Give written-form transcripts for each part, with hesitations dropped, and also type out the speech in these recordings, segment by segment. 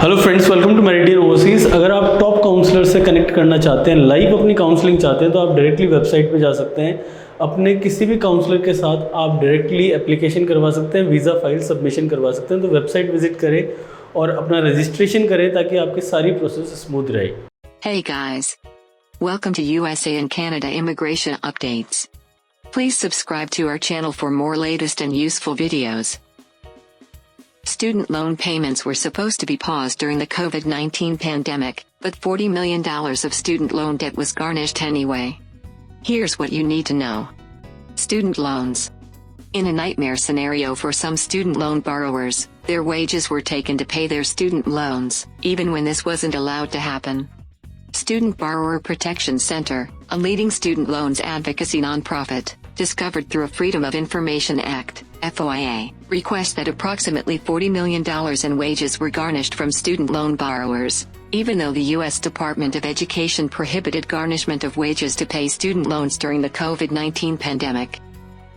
Hello friends, welcome to Meridian Overseas. अगर आप top counsellor से कनेक्ट करना चाहते हैं, लाइव अपनी काउंसलिंग चाहते हैं, तो आप डायरेक्टली वेबसाइट पे जा सकते हैं। अपने किसी भी काउंसलर के साथ आप डायरेक्टली एप्लीकेशन करवा सकते हैं, वीज़ा फाइल सबमिशन करवा सकते हैं। तो वेबसाइट विजिट करें और अपना रजिस्ट्रेशन करें ताकि आपकी सारी प्रोसेस स्मूथ रहे। Hey guys. Welcome to USA and Canada immigration updates. Please subscribe to our channel for more latest and useful videos. Student loan payments were supposed to be paused during the COVID-19 pandemic, but $40 million of student loan debt was garnished anyway. Here's what you need to know. Student loans. In a nightmare scenario for some student loan borrowers, their wages were taken to pay their student loans, even when this wasn't allowed to happen. Student Borrower Protection Center, a leading student loans advocacy nonprofit, discovered through a Freedom of Information Act (FOIA) request that approximately $40 million in wages were garnished from student loan borrowers, even though the U.S. Department of Education prohibited garnishment of wages to pay student loans during the COVID-19 pandemic.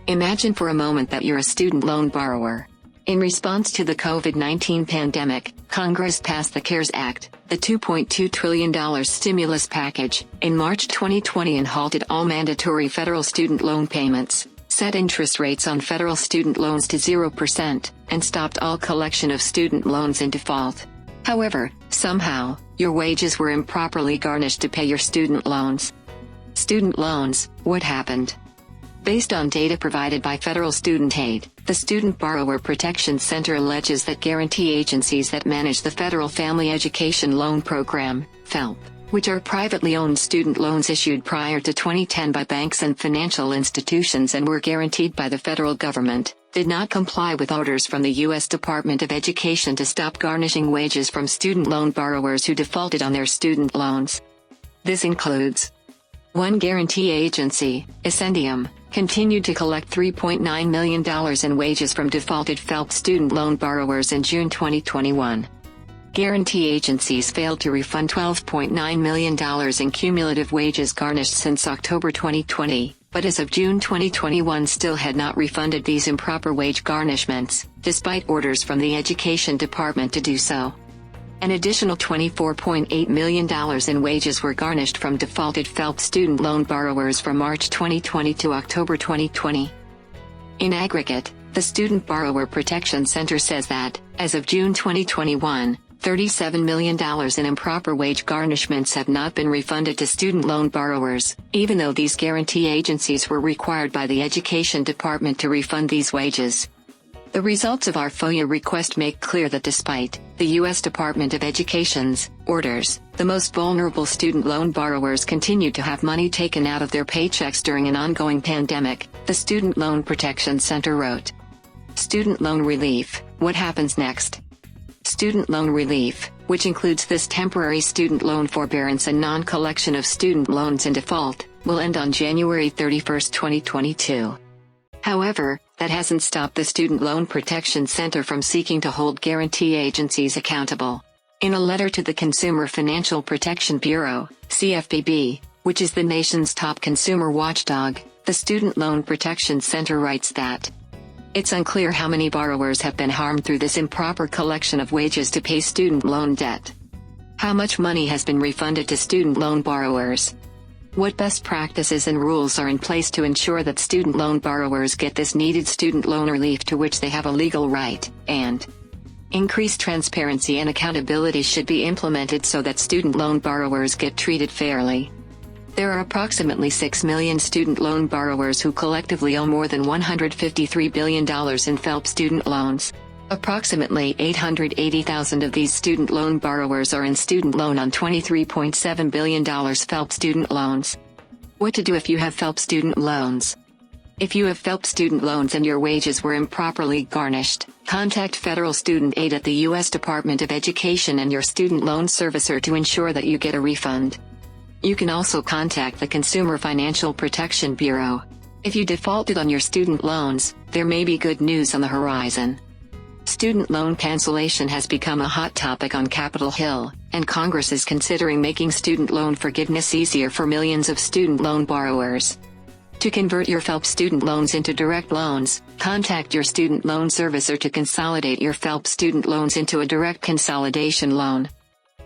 Imagine for a moment that you're a student loan borrower. In response to the COVID-19 pandemic, Congress passed the CARES Act, the $2.2 trillion stimulus package, in March 2020 and halted all mandatory federal student loan payments, set interest rates on federal student loans to 0%, and stopped all collection of student loans in default. However, somehow, your wages were improperly garnished to pay your student loans. Student loans, what happened? Based on data provided by Federal Student Aid, the Student Borrower Protection Center alleges that guarantee agencies that manage the Federal Family Education Loan Program, FELP, which are privately owned student loans issued prior to 2010 by banks and financial institutions and were guaranteed by the federal government, did not comply with orders from the U.S. Department of Education to stop garnishing wages from student loan borrowers who defaulted on their student loans. This includes: one guarantee agency, Ascendium, continued to collect $3.9 million in wages from defaulted FELP student loan borrowers in June 2021. Guarantee agencies failed to refund $12.9 million in cumulative wages garnished since October 2020, but as of June 2021 still had not refunded these improper wage garnishments, despite orders from the Education Department to do so. An additional $24.8 million in wages were garnished from defaulted FELP student loan borrowers from March 2020 to October 2020. In aggregate, the Student Borrower Protection Center says that, as of June 2021, $37 million in improper wage garnishments have not been refunded to student loan borrowers, even though these guarantee agencies were required by the Education Department to refund these wages. The results of our FOIA request make clear that despite the U.S. Department of Education's orders, the most vulnerable student loan borrowers continue to have money taken out of their paychecks during an ongoing pandemic, the Student Loan Protection Center wrote. Student loan relief, what happens next? Student loan relief, which includes this temporary student loan forbearance and non-collection of student loans in default, will end on January 31, 2022. However, that hasn't stopped the Student Loan Protection Center from seeking to hold guarantee agencies accountable. In a letter to the Consumer Financial Protection Bureau, CFPB, which is the nation's top consumer watchdog, the Student Loan Protection Center writes that it's unclear how many borrowers have been harmed through this improper collection of wages to pay student loan debt. How much money has been refunded to student loan borrowers? What best practices and rules are in place to ensure that student loan borrowers get this needed student loan relief to which they have a legal right, and increased transparency and accountability should be implemented so that student loan borrowers get treated fairly. There are approximately 6 million student loan borrowers who collectively owe more than $153 billion in FELP student loans. Approximately 880,000 of these student loan borrowers are in student loan on $23.7 billion FELP student loans. What to do if you have FELP student loans? If you have FELP student loans and your wages were improperly garnished, contact Federal Student Aid at the U.S. Department of Education and your student loan servicer to ensure that you get a refund. You can also contact the Consumer Financial Protection Bureau. If you defaulted on your student loans, there may be good news on the horizon. Student loan cancellation has become a hot topic on Capitol Hill, and Congress is considering making student loan forgiveness easier for millions of student loan borrowers. To convert your FFELP student loans into direct loans, contact your student loan servicer to consolidate your FFELP student loans into a direct consolidation loan.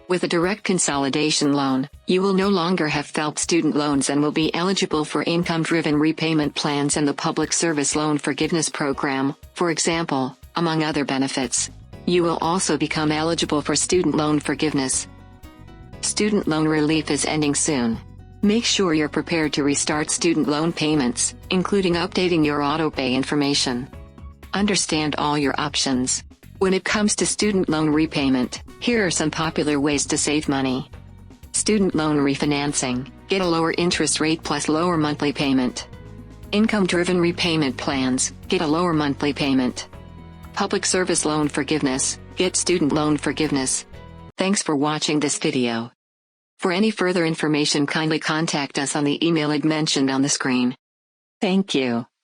With a direct consolidation loan, you will no longer have FFELP student loans and will be eligible for income-driven repayment plans and the Public Service Loan Forgiveness Program, for example, among other benefits. You will also become eligible for student loan forgiveness. Student loan relief is ending soon. Make sure you're prepared to restart student loan payments, including updating your autopay information. Understand all your options. When it comes to student loan repayment, here are some popular ways to save money. Student loan refinancing, get a lower interest rate plus lower monthly payment. Income-driven repayment plans, get a lower monthly payment. Public service loan forgiveness, get student loan forgiveness. Thanks for watching this video. For any further information, kindly contact us on the email mentioned on the screen. Thank you.